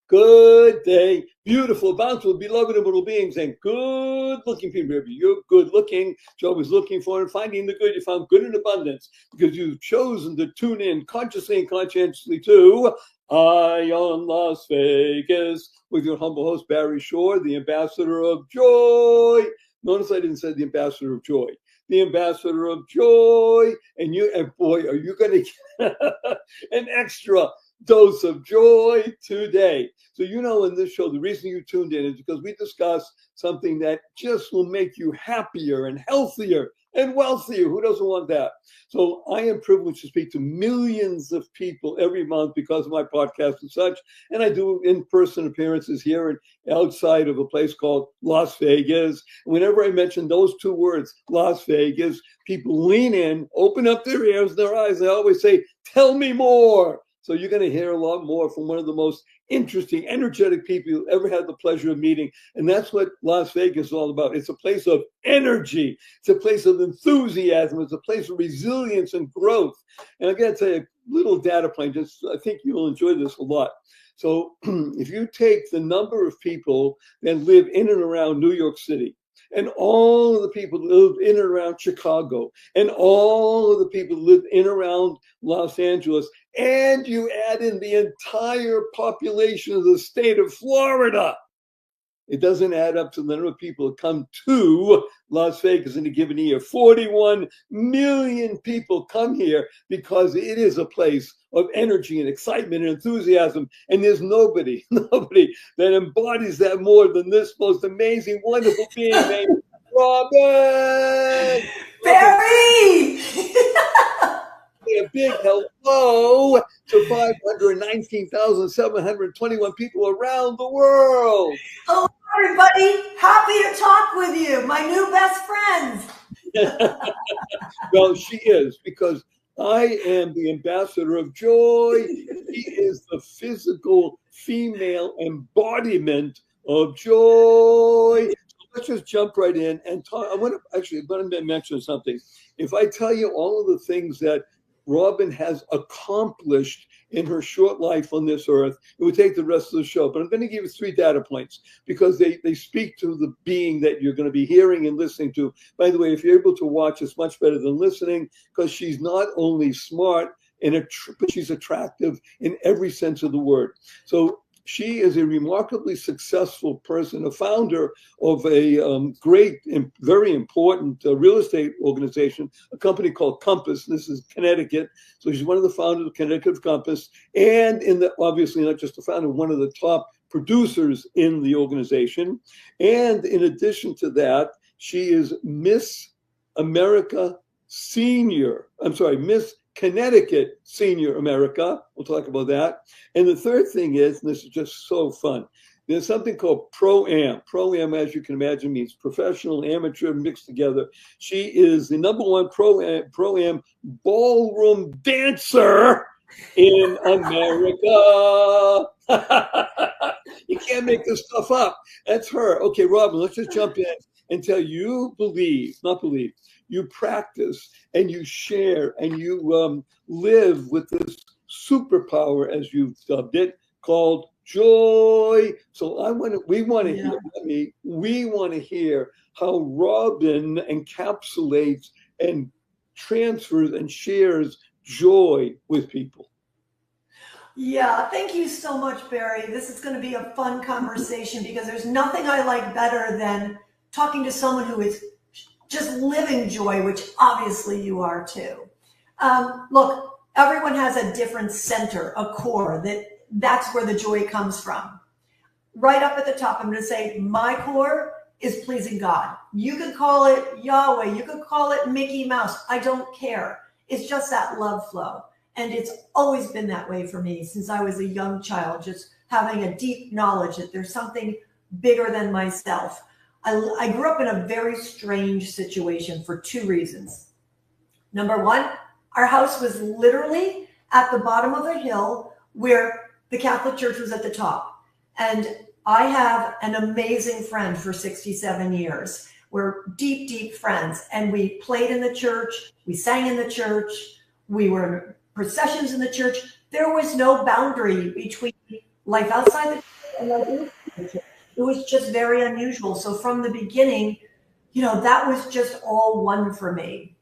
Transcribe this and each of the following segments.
good day, beautiful, bountiful, beloved, immortal beings, and good-looking people. You're good-looking. You're always looking for and finding the good. You found good in abundance because you've chosen to tune in consciously and conscientiously to Eye on Las Vegas with your humble host, Barry Shore, the ambassador of joy. Notice I didn't say the ambassador of joy. The ambassador of joy. And boy, are you going to get an extra dose of joy today. So, in this show, the reason you tuned in is because we discuss something that just will make you happier and healthier and wealthier. Who doesn't want that? So I am privileged to speak to millions of people every month because of my podcast and such. And I do in-person appearances here and outside of a place called Las Vegas. Whenever I mention those two words, Las Vegas, people lean in, open up their ears, their eyes. They always say, tell me more. So you're going to hear a lot more from one of the most interesting, energetic people you'll ever had the pleasure of meeting. And that's what Las Vegas is all about. It's a place of energy. It's a place of enthusiasm. It's a place of resilience and growth. And I'm going to tell you a little data point. I think you'll enjoy this a lot. So if you take the number of people that live in and around New York City, and all of the people that live in and around Chicago, and all of the people that live in and around Los Angeles, and you add in the entire population of the state of Florida, it doesn't add up to the number of people that come to Las Vegas in a given year. 41 million people come here because it is a place of energy and excitement and enthusiasm. And there's nobody that embodies that more than this most amazing, wonderful being named Robin. Barry! A big hello to 519,721 people around the world. Hello, everybody. Happy to talk with you, my new best friends. Well, she is, because I am the ambassador of joy. She is the physical female embodiment of joy. So let's just jump right in and talk. I want to mention something. If I tell you all of the things that Robin has accomplished in her short life on this earth, it would take the rest of the show. But I'm going to give you 3 data points because they speak to the being that you're going to be hearing and listening to. By the way, if you're able to watch, it's much better than listening, because she's not only smart, but she's attractive in every sense of the word. So she is a remarkably successful person, a founder of a great and very important real estate organization, a company called Compass. This is Connecticut. So she's one of the founders of Connecticut Compass, and obviously not just the founder, one of the top producers in the organization. And in addition to that, she is Miss Connecticut Senior America. We'll talk about that. And the third thing is, and this is just so fun, there's something called Pro-Am. Pro-Am, as you can imagine, means professional, amateur, mixed together. She is the #1 Pro-Am ballroom dancer in America. You can't make this stuff up. That's her. Okay, Robin, let's just jump in and tell you you practice and you share and you live with this superpower, as you've dubbed it, called joy. So we want to hear how Robin encapsulates and transfers and shares joy with people. Yeah, thank you so much, Barry. This is going to be a fun conversation because there's nothing I like better than talking to someone who is just living joy, which obviously you are too. Look, everyone has a different center, a core, that's where the joy comes from. Right up at the top, I'm going to say my core is pleasing God. You could call it Yahweh. You could call it Mickey Mouse. I don't care. It's just that love flow. And it's always been that way for me since I was a young child, just having a deep knowledge that there's something bigger than myself. I grew up in a very strange situation for 2 reasons. Number 1, our house was literally at the bottom of a hill where the Catholic Church was at the top. And I have an amazing friend for 67 years. We're deep, deep friends. And we played in the church. We sang in the church. We were in processions in the church. There was no boundary between life outside the church And I did. It was just very unusual. So from the beginning, that was just all one for me.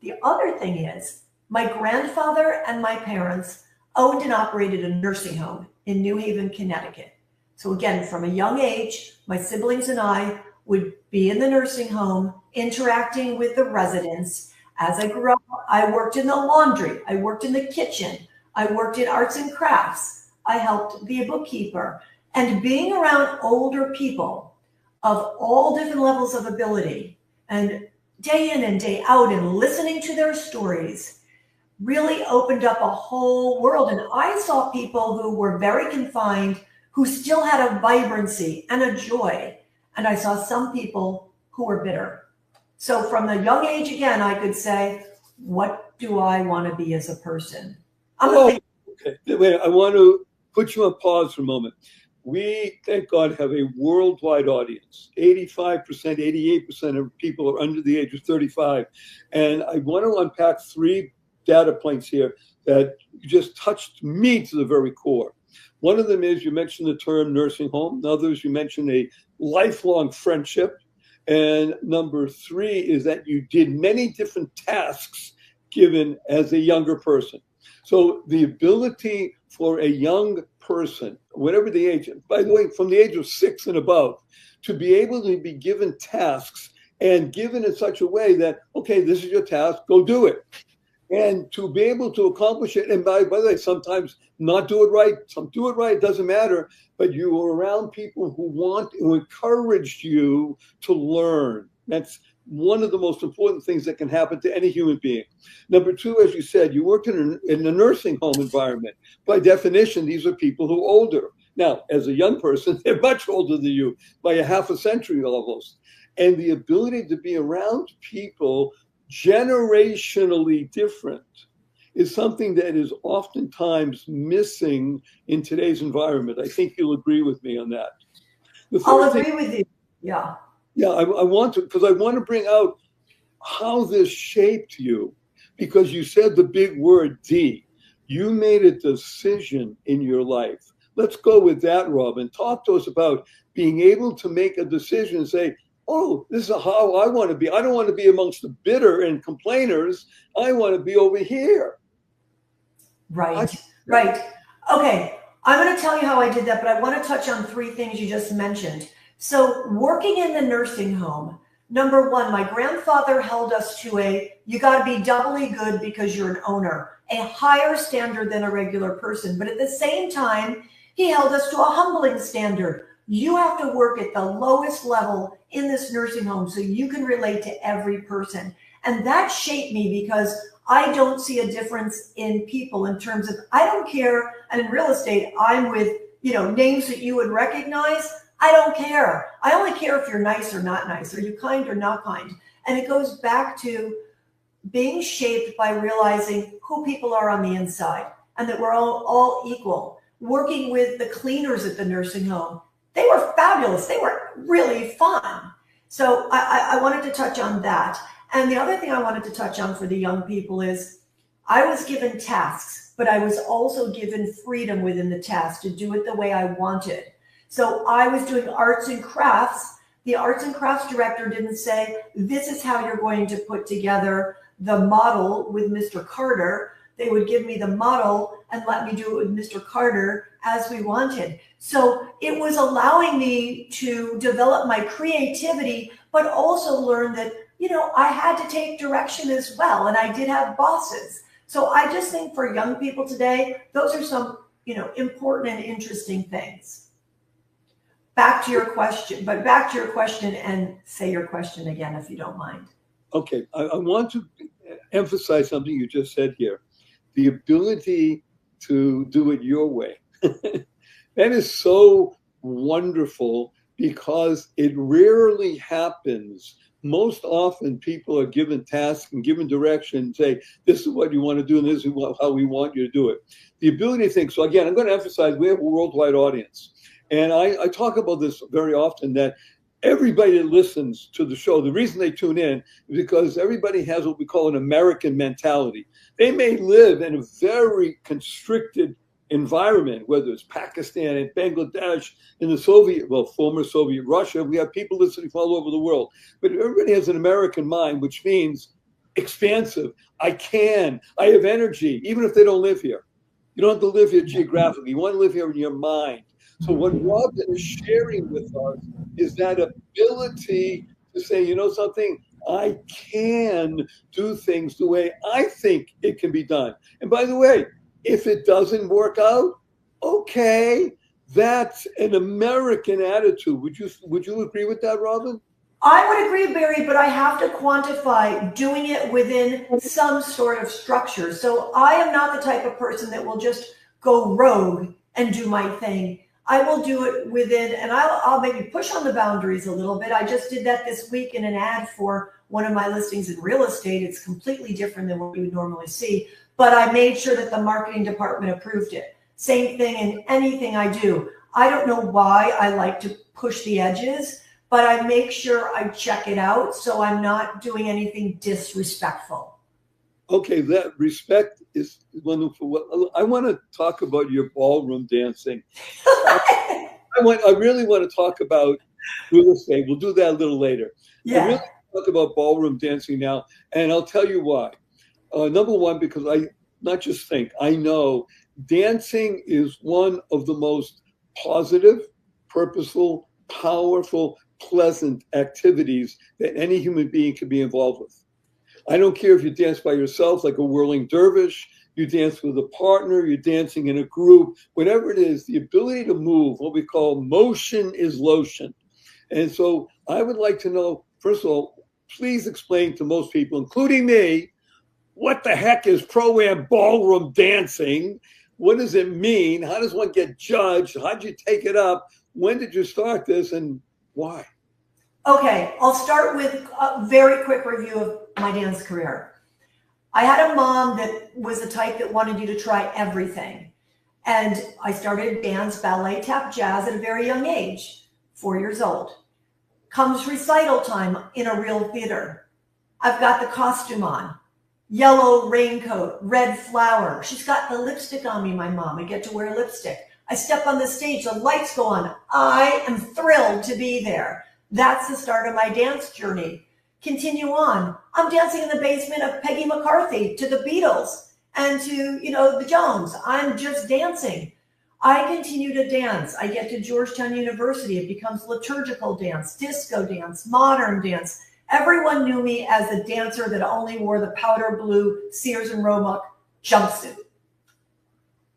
The other thing is, my grandfather and my parents owned and operated a nursing home in New Haven, Connecticut. So again, from a young age, my siblings and I would be in the nursing home, interacting with the residents. As I grew up, I worked in the laundry, I worked in the kitchen, I worked in arts and crafts, I helped be a bookkeeper. And being around older people of all different levels of ability and day in and day out and listening to their stories really opened up a whole world. And I saw people who were very confined, who still had a vibrancy and a joy. And I saw some people who were bitter. So from the young age, again, I could say, what do I want to be as a person? Okay. Wait, I want to put you on pause for a moment. We, thank God, have a worldwide audience. 85%, 88% of people are under the age of 35. And I want to unpack 3 data points here that just touched me to the very core. One of them is you mentioned the term nursing home. Others, you mentioned a lifelong friendship. And number 3 is that you did many different tasks given as a younger person. So the ability for a young person, whatever the age, by the way, from the age of 6 and above, to be able to be given tasks and given in such a way that, okay, this is your task, go do it. And to be able to accomplish it, and by the way, sometimes not do it right, some do it right, it doesn't matter, but you were around people who encouraged you to learn. That's one of the most important things that can happen to any human being. Number 2, as you said, you worked in a nursing home environment. By definition, these are people who are older. Now, as a young person, they're much older than you by a half a century almost. And the ability to be around people generationally different is something that is oftentimes missing in today's environment. I think you'll agree with me on that. I'll agree with you. Yeah. Yeah, I want to, because I want to bring out how this shaped you, because you said the big word D. You made a decision in your life. Let's go with that, Robin. Talk to us about being able to make a decision and say, oh, this is how I want to be. I don't want to be amongst the bitter and complainers. I want to be over here. Right. Okay, I'm going to tell you how I did that, but I want to touch on 3 things you just mentioned. So working in the nursing home, number 1, my grandfather held us to you got to be doubly good because you're an owner, a higher standard than a regular person. But at the same time, he held us to a humbling standard. You have to work at the lowest level in this nursing home so you can relate to every person. And that shaped me because I don't see a difference in people in terms of, I don't care. And in real estate, I'm with, names that you would recognize. I don't care. I only care if you're nice or not nice, or you're kind or not kind. And it goes back to being shaped by realizing who people are on the inside and that we're all equal. Working with the cleaners at the nursing home, they were fabulous. They were really fun. So I wanted to touch on that. And the other thing I wanted to touch on for the young people is I was given tasks, but I was also given freedom within the task to do it the way I wanted. So I was doing arts and crafts. The arts and crafts director didn't say, this is how you're going to put together the model with Mr. Carter. They would give me the model and let me do it with Mr. Carter as we wanted. So it was allowing me to develop my creativity, but also learn that, I had to take direction as well. And I did have bosses. So I just think for young people today, those are some, important and interesting things. Back to your question and say your question again, if you don't mind. Okay, I want to emphasize something you just said here. The ability to do it your way. That is so wonderful because it rarely happens. Most often people are given tasks and given direction and say, this is what you want to do and this is how we want you to do it. The ability to think. So again, I'm going to emphasize we have a worldwide audience. And I talk about this very often, that everybody that listens to the show, the reason they tune in is because everybody has what we call an American mentality. They may live in a very constricted environment, whether it's Pakistan and Bangladesh, in the Soviet, well, former Soviet Russia, we have people listening from all over the world. But everybody has an American mind, which means expansive. I have energy, even if they don't live here. You don't have to live here geographically. You want to live here in your mind. So what Robin is sharing with us is that ability to say, you know something, I can do things the way I think it can be done. And by the way, if it doesn't work out, okay, that's an American attitude. Would you agree with that, Robin? I would agree, Barry, but I have to quantify doing it within some sort of structure. So I am not the type of person that will just go rogue and do my thing. I will do it within, and I'll maybe push on the boundaries a little bit. I just did that this week in an ad for one of my listings in real estate. It's completely different than what you would normally see, but I made sure that the marketing department approved it. Same thing in anything I do. I don't know why I like to push the edges, but I make sure I check it out so I'm not doing anything disrespectful. Okay, that respect is wonderful. I want to talk about your ballroom dancing. I really want to talk about real estate. We'll do that a little later. Yeah. I really want to talk about ballroom dancing now, and I'll tell you why. Number one, because I know dancing is one of the most positive, purposeful, powerful, pleasant activities that any human being can be involved with. I don't care if you dance by yourself like a whirling dervish, you dance with a partner, you're dancing in a group, whatever it is, the ability to move, what we call motion is lotion. And so I would like to know, first of all, please explain to most people, including me, what the heck is pro-am ballroom dancing? What does it mean? How does one get judged? How did you take it up? When did you start this and why? Okay, I'll start with a very quick review of my dance career. I had a mom that was the type that wanted you to try everything. And I started dance, ballet, tap, jazz at a very young age, 4 years old. Comes recital time in a real theater. I've got the costume on, yellow raincoat, red flower. She's got the lipstick on me, my mom. I get to wear lipstick. I step on the stage, the lights go on. I am thrilled to be there. That's the start of my dance journey. Continue on. I'm dancing in the basement of Peggy McCarthy to the Beatles and to, the Jones. I'm just dancing. I continue to dance. I get to Georgetown University. It becomes liturgical dance, disco dance, modern dance. Everyone knew me as a dancer that only wore the powder blue Sears and Roebuck jumpsuit.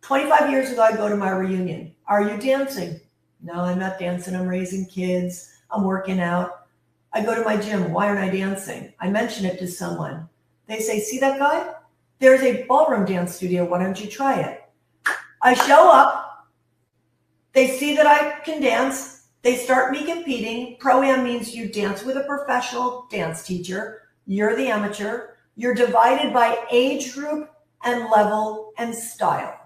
25 years ago, I go to my reunion. Are you dancing? No, I'm not dancing. I'm raising kids. I'm working out. I go to my gym. Why aren't I dancing? I mention it to someone. They say, see that guy? There's a ballroom dance studio. Why don't you try it? I show up. They see that I can dance. They start me competing. Pro-am means you dance with a professional dance teacher. You're the amateur. You're divided by age group and level and style.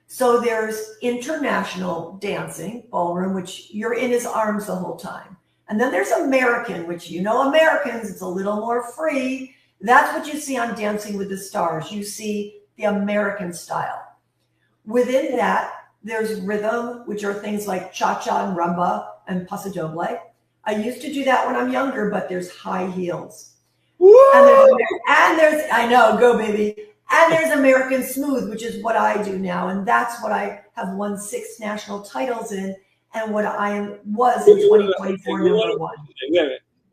So there's international dancing, ballroom, which you're in his arms the whole time. And then there's American, which Americans, it's a little more free. That's what you see on Dancing with the Stars. You see the American style. Within that, there's rhythm, which are things like cha-cha and rumba and paso doble. I used to do that when I'm younger, but there's high heels. And there's, I know, go baby. And there's American Smooth, which is what I do now. And that's what I have won 6 national titles in. And what I was in 2024 number 1.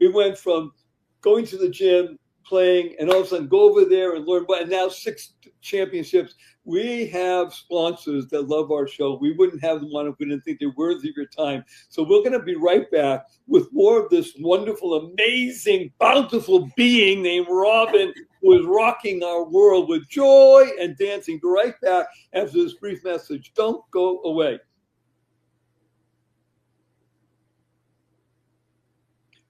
We went from going to the gym, playing, and all of a sudden go over there and learn. And now 6 championships. We have sponsors that love our show. We wouldn't have them on if we didn't think they're worthy of your time. So we're going to be right back with more of this wonderful, amazing, bountiful being named Robin, who is rocking our world with joy and dancing. Be right back after this brief message. Don't go away.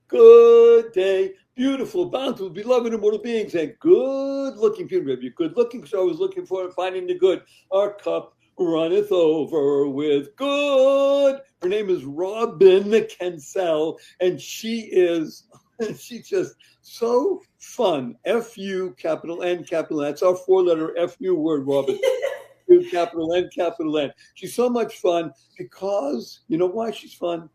Good day, beautiful, bountiful, beloved, immortal beings, and good-looking people. If you're good-looking, so I was looking for and finding the good. Our cup runneth over with good. Her name is Robin Kencel, and she's just so fun. F-U, capital N, capital N. That's our 4-letter F-U word, Robin. capital N, capital N. She's so much fun because, you know why she's fun?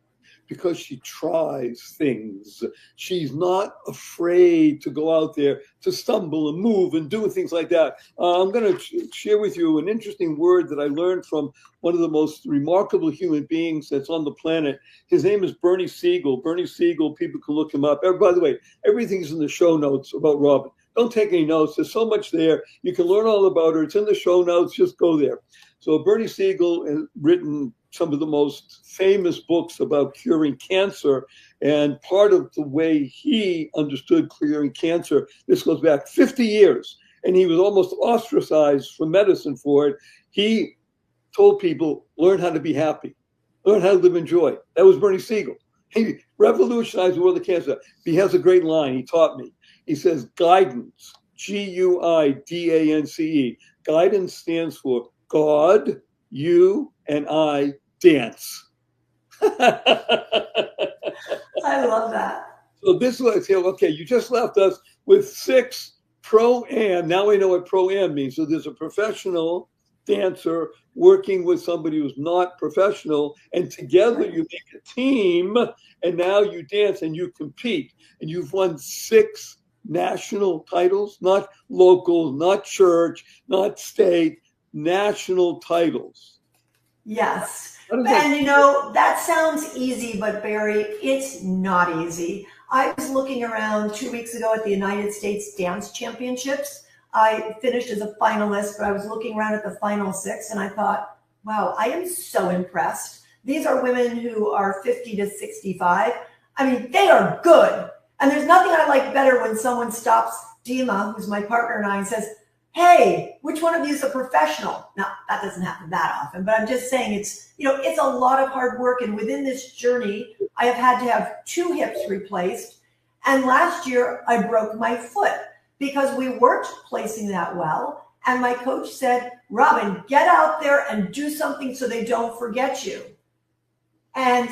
Because she tries things. She's not afraid to go out there, to stumble and move and do things like that. I'm going to share with you an interesting word that I learned from one of the most remarkable human beings that's on the planet. His name is Bernie Siegel. Bernie Siegel, people can look him up. By the way, everything's in the show notes about Robin. Don't take any notes. There's so much there. You can learn all about her. It's in the show notes. Just go there. So Bernie Siegel has written some of the most famous books about curing cancer. And part of the way he understood curing cancer, this goes back 50 years, and he was almost ostracized from medicine for it. He told people, learn how to be happy, learn how to live in joy. That was Bernie Siegel. He revolutionized the world of cancer. He has a great line he taught me. He says, guidance, Guidance. Guidance stands for God, you, and I dance. I love that. So this is what I feel. Okay, you just left us with 6 pro-am. Now we know what pro-am means. So there's a professional dancer working with somebody who's not professional, and together you make a team, and now you dance and you compete. And you've won 6 national titles, not local, not church, not state, national titles. Yes. And you know, that sounds easy, but Barry, it's not easy. I was looking around 2 weeks ago at the United States Dance Championships. I finished as a finalist, but I was looking around at the final 6 and I thought, wow, I am so impressed. These are women who are 50 to 65. I mean, they are good. And there's nothing I like better when someone stops Dima, who's my partner, and I, and says, hey, which one of you is a professional? Now, that doesn't happen that often, but I'm just saying it's, you know, it's a lot of hard work. And within this journey, I have had to have 2 hips replaced. And last year I broke my foot because we weren't placing that well. And my coach said, Robin, get out there and do something so they don't forget you. And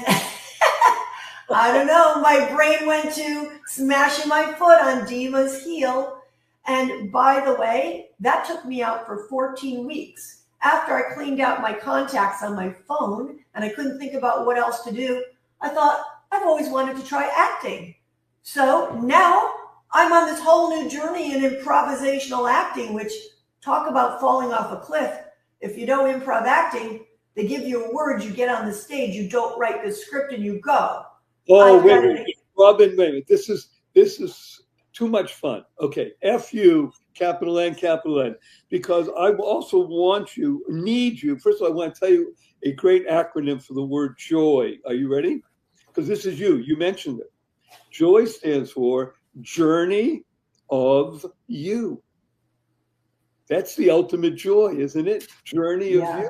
I don't know, my brain went to smashing my foot on Dima's heel. And by the way, that took me out for 14 weeks. After I cleaned out my contacts on my phone and I couldn't think about what else to do, I thought, I've always wanted to try acting. So now I'm on this whole new journey in improvisational acting, which, talk about falling off a cliff. If you know improv acting, they give you a word, you get on the stage, you don't write the script, and you go. Oh, wait, Robin, wait. This is too much fun. Okay, F-U, capital N, because I also need you. First of all, I want to tell you a great acronym for the word joy. Are you ready? Because this is you. You mentioned it. Joy stands for Journey of You. That's the ultimate joy, isn't it? Journey of You.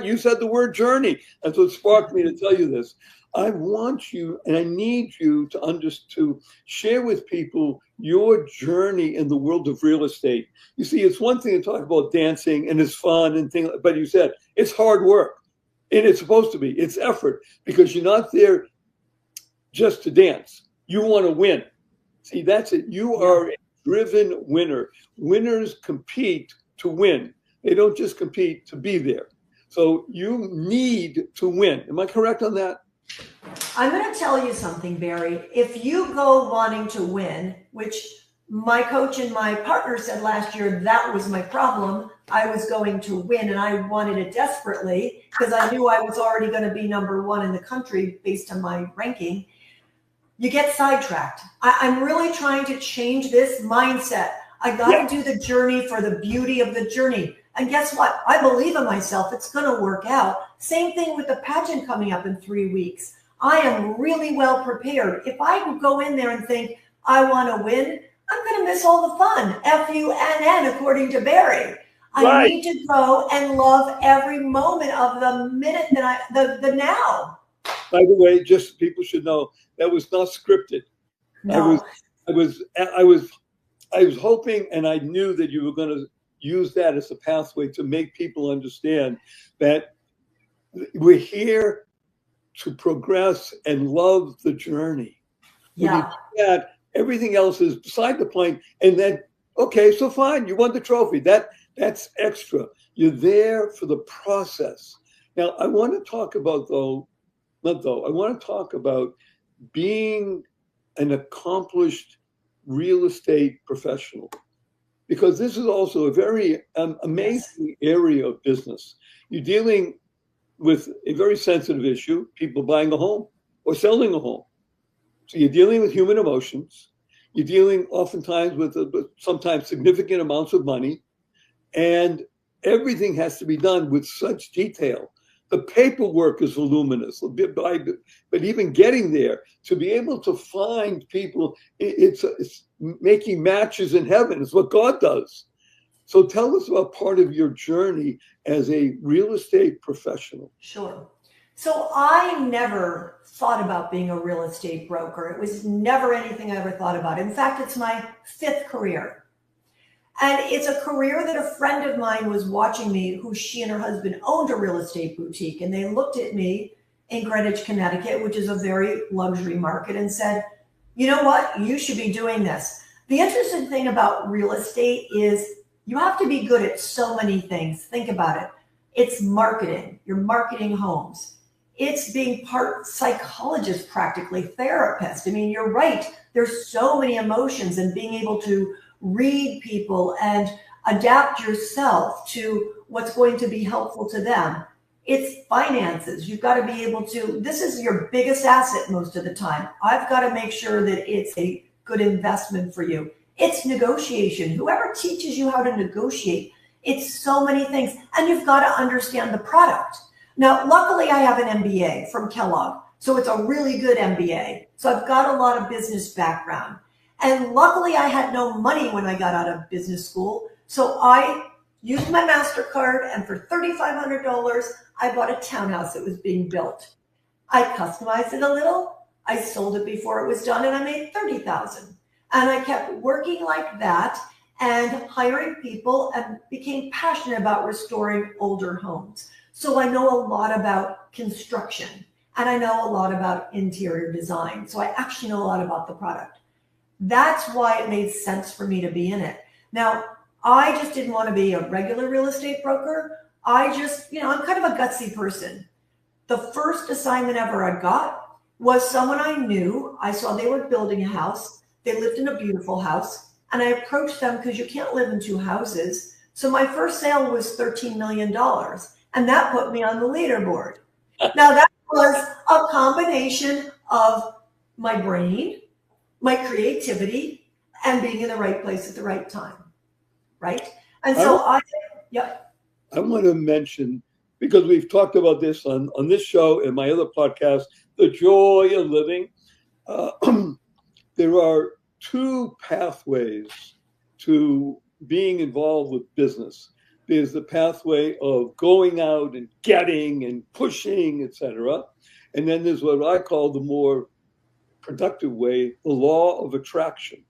You said the word journey. That's what sparked me to tell you this. I want you and I need you to share with people your journey in the world of real estate. You see, it's one thing to talk about dancing and it's fun and things, but you said it's hard work, and it's supposed to be. It's effort, because you're not there just to dance. You want to win. See, that's it. You are a driven winner. Winners compete to win. They don't just compete to be there. So you need to win. Am I correct on that? I'm going to tell you something, Barry. If you go wanting to win, which my coach and my partner said last year, that was my problem. I was going to win and I wanted it desperately because I knew I was already going to be #1 in the country based on my ranking. You get sidetracked. I'm really trying to change this mindset. I got to do the journey for the beauty of the journey. And guess what? I believe in myself. It's going to work out. Same thing with the pageant coming up in 3 weeks. I am really well prepared. If I go in there and think I want to win, I'm going to miss all the fun. F-U-N-N, according to Barry. I need to go and love every moment of the minute that the now. By the way, just people should know that was not scripted. No. I was hoping, and I knew that you were going to use that as a pathway to make people understand that we're here to progress and love the journey. When you do that, everything else is beside the point. And then, okay, so fine, you won the trophy. That's extra. You're there for the process. Now, I want to talk about, I want to talk about being an accomplished real estate professional, because this is also a very amazing area of business. You're dealing with a very sensitive issue, people buying a home or selling a home. So you're dealing with human emotions. You're dealing oftentimes with sometimes significant amounts of money, and everything has to be done with such detail. The paperwork is voluminous, but even getting there, to be able to find people, it's making matches in heaven. It's what God does. So tell us about part of your journey as a real estate professional. Sure. So I never thought about being a real estate broker. It was never anything I ever thought about. In fact, it's my 5th career. And it's a career that a friend of mine was watching me, who she and her husband owned a real estate boutique. And they looked at me in Greenwich, Connecticut, which is a very luxury market, and said, you know what, you should be doing this. The interesting thing about real estate is you have to be good at so many things. Think about it. It's marketing. You're marketing homes. It's being part psychologist, practically therapist. I mean, you're right. There's so many emotions, and being able to read people and adapt yourself to what's going to be helpful to them. It's finances. You've got to be able to, this is your biggest asset most of the time. I've got to make sure that it's a good investment for you. It's negotiation. Whoever teaches you how to negotiate, it's so many things. And you've got to understand the product. Now, luckily, I have an MBA from Kellogg, so it's a really good MBA. So I've got a lot of business background. And luckily, I had no money when I got out of business school. So I used my MasterCard, and for $3,500, I bought a townhouse that was being built. I customized it a little. I sold it before it was done, and I made $30,000. And I kept working like that and hiring people, and became passionate about restoring older homes. So I know a lot about construction, and I know a lot about interior design. So I actually know a lot about the product. That's why it made sense for me to be in it. Now, I just didn't want to be a regular real estate broker. I just, I'm kind of a gutsy person. The first assignment ever I got was someone I knew. I saw they were building a house. They lived in a beautiful house. And I approached them because you can't live in 2 houses. So my first sale was $13 million. And that put me on the leaderboard. Now, that was a combination of my brain, my creativity, and being in the right place at the right time, right? And so I want to mention, because we've talked about this on this show and my other podcast, The Joy of Living. There are 2 pathways to being involved with business. There's the pathway of going out and getting and pushing, etc. And then there's what I call the more productive way, the law of attraction.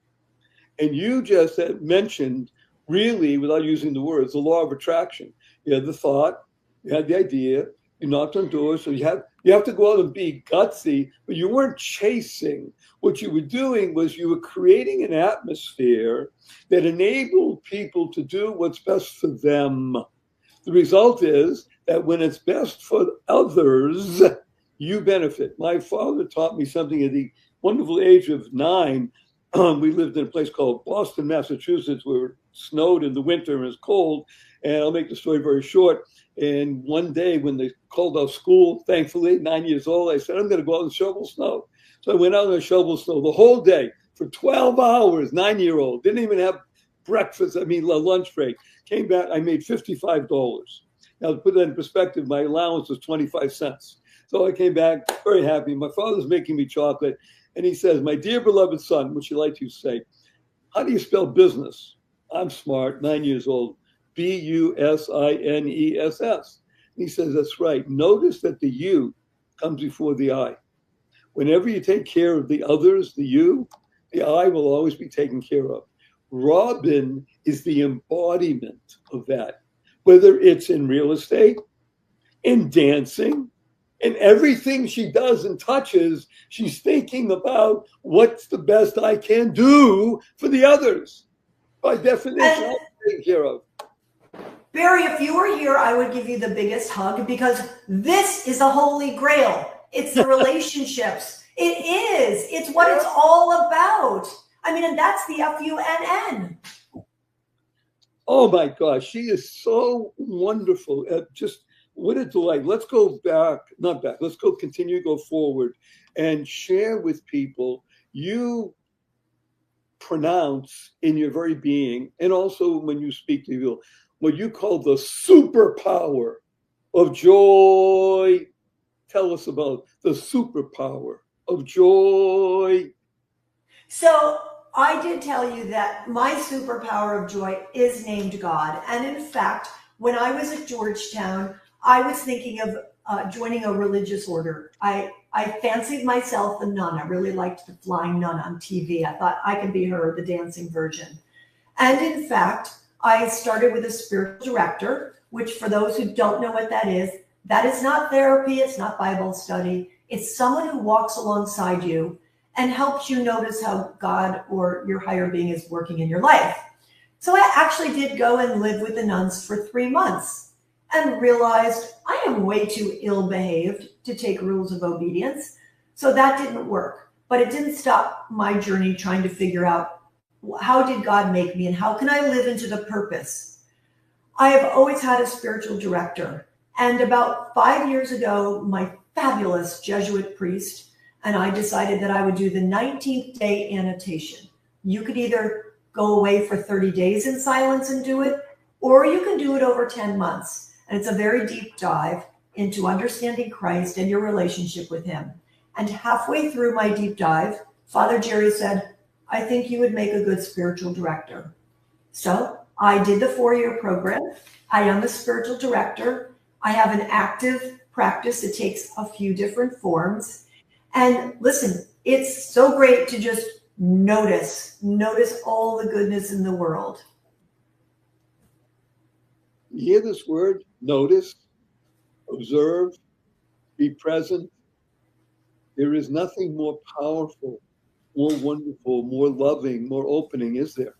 And you just mentioned, really, without using the words, the law of attraction. You had the thought, you had the idea, you knocked on doors, so you have to go out and be gutsy, but you weren't chasing. What you were doing was you were creating an atmosphere that enabled people to do what's best for them. The result is that when it's best for others, you benefit. My father taught me something at the wonderful age of 9. We lived in a place called Boston, Massachusetts, where it snowed in the winter and it was cold. And I'll make the story very short. And one day when they called off school, thankfully, 9 years old, I said, I'm going to go out and shovel snow. So I went out and shoveled snow the whole day for 12 hours, 9-year-old. Didn't even have breakfast, a lunch break. Came back, I made $55. Now, to put that in perspective, my allowance was 25 cents. So I came back very happy. My father's making me chocolate. And he says, my dear beloved son, which you like to say, how do you spell business? I'm smart, 9 years old, Business. And he says, that's right. Notice that the U comes before the I. Whenever you take care of the others, the you, the I will always be taken care of. Robin is the embodiment of that, whether it's in real estate, in dancing, in everything she does and touches, she's thinking about what's the best I can do for the others. By definition, I'm taken care of. Barry, if you were here, I would give you the biggest hug because this is the holy grail. It's the relationships. It is. It's what it's all about. I mean, and that's the FUNN. Oh my gosh, she is so wonderful. Just what a delight. Let's go back, not back, let's go continue, go forward and share with people. You pronounce in your very being, and also when you speak to people, what you call the superpower of joy. Tell us about the superpower of joy. So I did tell you that my superpower of joy is named God. And in fact, when I was at Georgetown, I was thinking of joining a religious order. I fancied myself a nun. I really liked the flying nun on TV. I thought I could be her, the dancing virgin. And in fact, I started with a spiritual director, which for those who don't know what that is not therapy. It's not Bible study. It's someone who walks alongside you and helps you notice how God or your higher being is working in your life. So I actually did go and live with the nuns for 3 months and realized I am way too ill-behaved to take rules of obedience. So that didn't work, but it didn't stop my journey trying to figure out how did God make me and how can I live into the purpose? I have always had a spiritual director. And about 5 years ago, my fabulous Jesuit priest and I decided that I would do the 19th day annotation. You could either go away for 30 days in silence and do it, or you can do it over 10 months. And it's a very deep dive into understanding Christ and your relationship with him. And halfway through my deep dive, Father Jerry said, I think you would make a good spiritual director. So I did the 4-year program. I am a spiritual director. I have an active practice. It takes a few different forms. And listen, it's so great to just notice all the goodness in the world. You hear this word? Notice, observe, be present. There is nothing more powerful, more wonderful, more loving, more opening, is there?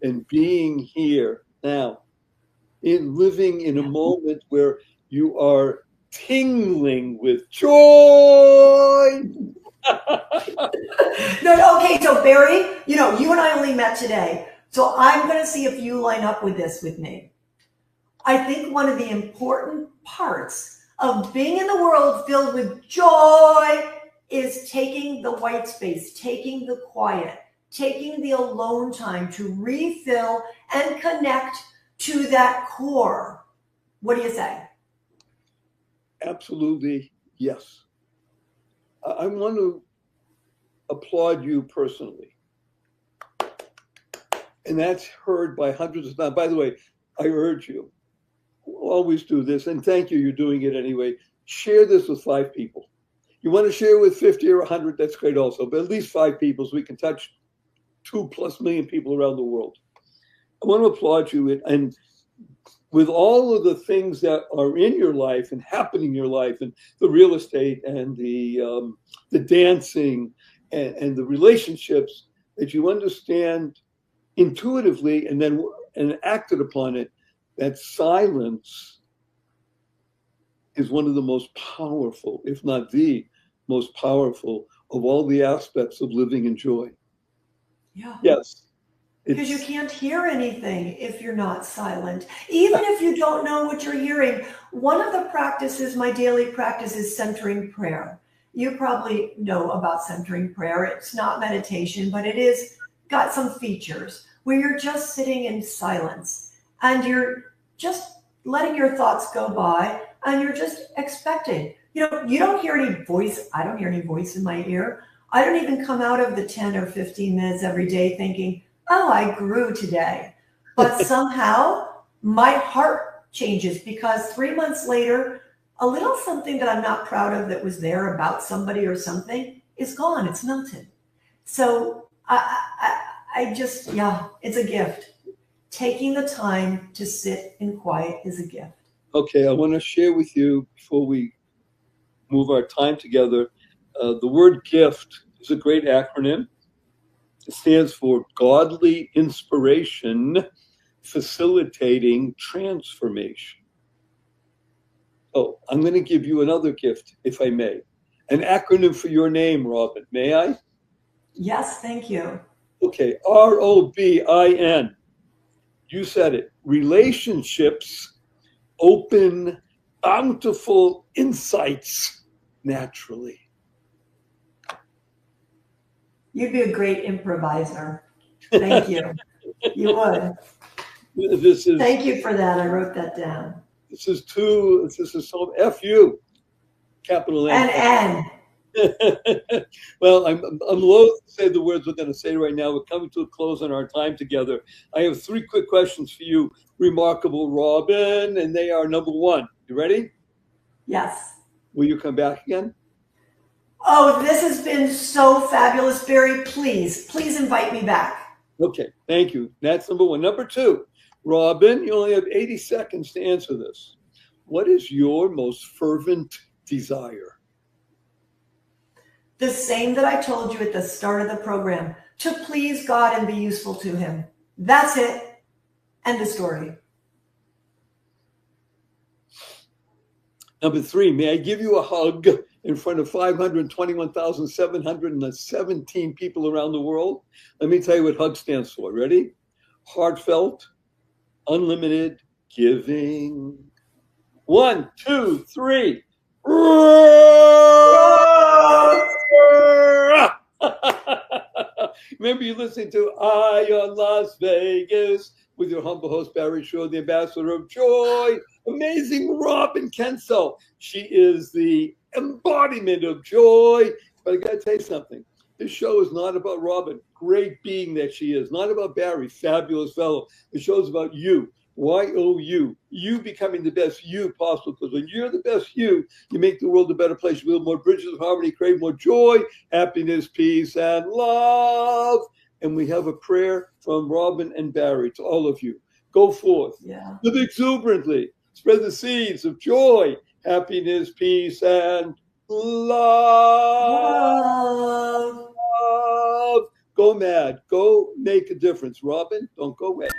And being here now, in living in a moment where you are tingling with joy. No, okay, so Barry, you and I only met today, so I'm going to see if you line up with this with me. I think one of the important parts of being in the world filled with joy is taking the white space, taking the quiet, taking the alone time to refill and connect to that core. What do you say? Absolutely, yes. I want to applaud you personally. And that's heard by hundreds of times. By the way, I urge you, always do this, and thank you, you're doing it anyway. Share this with 5 people. You want to share with 50 or 100, that's great also, but at least 5 people so we can touch 2+ million people around the world. I want to applaud you, and with all of the things that are in your life and happening in your life, and the real estate and the dancing and the relationships that you understand intuitively and acted upon it, that silence is one of the most powerful, if not the most powerful, of all the aspects of living in joy. Yeah. Yes. Because you can't hear anything if you're not silent. Even if you don't know what you're hearing. One of the practices, my daily practice, is centering prayer. You probably know about centering prayer. It's not meditation, but it is got some features where you're just sitting in silence and you're just letting your thoughts go by and you're just expecting. You don't hear any voice. I don't hear any voice in my ear. I don't even come out of the 10 or 15 minutes every day thinking, oh, I grew today. But somehow my heart changes because 3 months later, a little something that I'm not proud of that was there about somebody or something is gone. It's melted. So I just, it's a gift. Taking the time to sit in quiet is a gift. Okay, I want to share with you before we move our time together. The word gift is a great acronym. It stands for Godly Inspiration facilitating transformation. Oh, I'm going to give you another gift, if I may. An acronym for your name, Robin. May I? Yes, thank you. Okay, ROBIN. You said it. Relationships open bountiful insights naturally. You'd be a great improviser. Thank you. You would. This is. Thank you for that. I wrote that down. This is so F-U, capital N. And N. Well, I'm loath to say the words we're going to say right now. We're coming to a close on our time together. I have 3 quick questions for you, remarkable Robin, and they are: number 1, you ready? Yes. Will you come back again? Oh, this has been so fabulous, Barry. Please invite me back. Okay, thank you. That's number 1. Number 2, Robin, you only have 80 seconds to answer this. What is your most fervent desire? The same that I told you at the start of the program, to please God and be useful to him. That's it. End of story. Number 3, may I give you a hug in front of 521,717 people around the world? Let me tell you what HUG stands for. Ready? Heartfelt, unlimited giving. 1, 2, 3. Remember, you're listening to Eye on Las Vegas with your humble host, Barry Shaw, the ambassador of joy. Amazing Robin Kencel. She is the embodiment of joy. But I got to tell you something. This show is not about Robin, great being that she is. Not about Barry, fabulous fellow. The show is about you. YOU. You becoming the best you possible. Because when you're the best you make the world a better place. You build more bridges of harmony, create more joy, happiness, peace, and love. And we have a prayer from Robin and Barry to all of you. Go forth. Yeah. Live exuberantly. Spread the seeds of joy, happiness, peace, and love. Go mad. Go make a difference. Robin, don't go away.